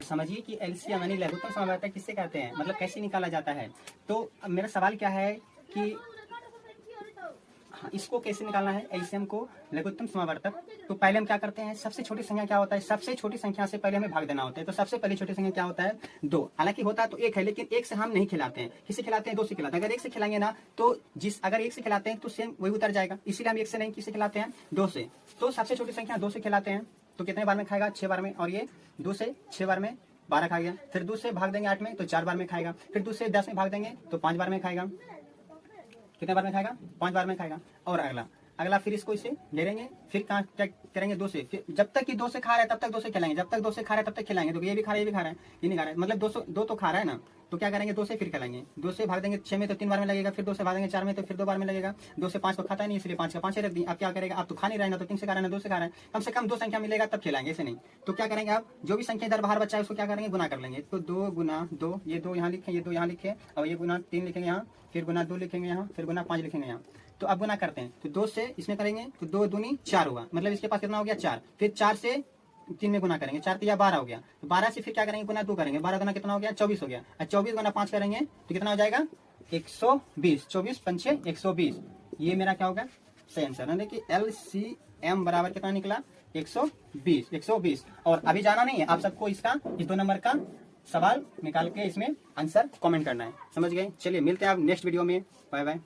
समझिए कि एलसीएम यानी लघुत्तम समावर्तक किससे कहते हैं, मतलब कैसे निकाला जाता है। तो अब मेरा सवाल क्या है कि इसको कैसे निकालना है, एलसीएम को, लघुत्तम समावर्तक। तो पहले हम क्या करते हैं, सबसे छोटी संख्या क्या होता है, सबसे छोटी संख्या से पहले हमें भाग देना होता है। तो सबसे पहली छोटी संख्या क्या होता है, 2। हालांकि होता तो 1 है, लेकिन 1 से हम नहीं खिलाते हैं। किससे खिलाते हैं, 2 से खिलाते हैं। अगर 1 से खिलाएंगे ना तो अगर 1 से खिलाते हैं तो सेम वही उतर जाएगा, इसीलिए हम 1 से नहीं, किससे खिलाते हैं, 2 से। तो सबसे छोटी संख्या 2 से खिलाते हैं। तो कितने बार में खाएगा, 6 बार में। और ये 2 से 6 बार में 12 खा गया। फिर 2 से भाग देंगे 8 में तो 4 बार में खाएगा। फिर 2 से 10 में भाग देंगे तो 5 बार में खाएगा। कितने बार में खाएगा, 5 बार में खाएगा। और अगला फिर इसको इसे ले लेंगे, फिर कहाँ क्या करेंगे, 2 से। फिर जब तक कि 2 से खा रहा है तब तक 2 से खिलाएंगे, जब तक 2 से खा रहा है तब तक खिलाएंगे। तो ये भी खा रहा है, ये भी खा रहा है, ये नहीं खा रहा है, मतलब 2 तो खा रहा है ना। तो क्या करेंगे, 2 से फिर खिलाएंगे। 2 से भाग देंगे 6 में तो 3 बार में लगेगा। फिर 2 से भाग देंगे 4 में तो फिर 2 बार में लगेगा। 2 से 5 तो खाता नहीं, इसलिए 5 का 5 रख दी। अब क्या करेगा, अब तो खा नहीं रहा है ना, तो 3 से खा रहा है ना, 2 से खा रहा है। कम से कम 2 संख्या मिलेगा तब खिलाएंगे, ऐसे नहीं। तो क्या करेंगे, आप जो भी संख्या इधर बाहर बचा है उसको क्या करेंगे, गुना कर लेंगे। तो 2 गुना 2, ये 2 यहाँ लिखे, ये 2 यहाँ लिखे, और ये गुना 3 लिखेंगे यहाँ, फिर गुना 2 लिखेंगे यहाँ, फिर गुना 5 लिखेंगे यहाँ। तो अब गुना करते हैं, तो 2 से इसमें करेंगे तो 2 दूनी 4 हुआ, मतलब इसके पास कितना हो गया, 4। फिर 4 से 3 में गुना करेंगे, 4 या 12 हो गया। तो 12 से फिर क्या करेंगे, गुना 2 करेंगे। 12 गुना कितना हो गया, 24 हो गया। 24 गुना 5 करेंगे तो कितना हो जाएगा, 120। 24 पंचे 120, ये मेरा क्या होगा, सही आंसर। यानी कि LCM बराबर कितना निकला, 120। और अभी जाना नहीं है आप सबको, इसका इस 2 नंबर का सवाल निकाल के इसमें आंसर कमेंट करना है, समझ गए। चलिए मिलते हैं आप नेक्स्ट वीडियो में, बाय बाय।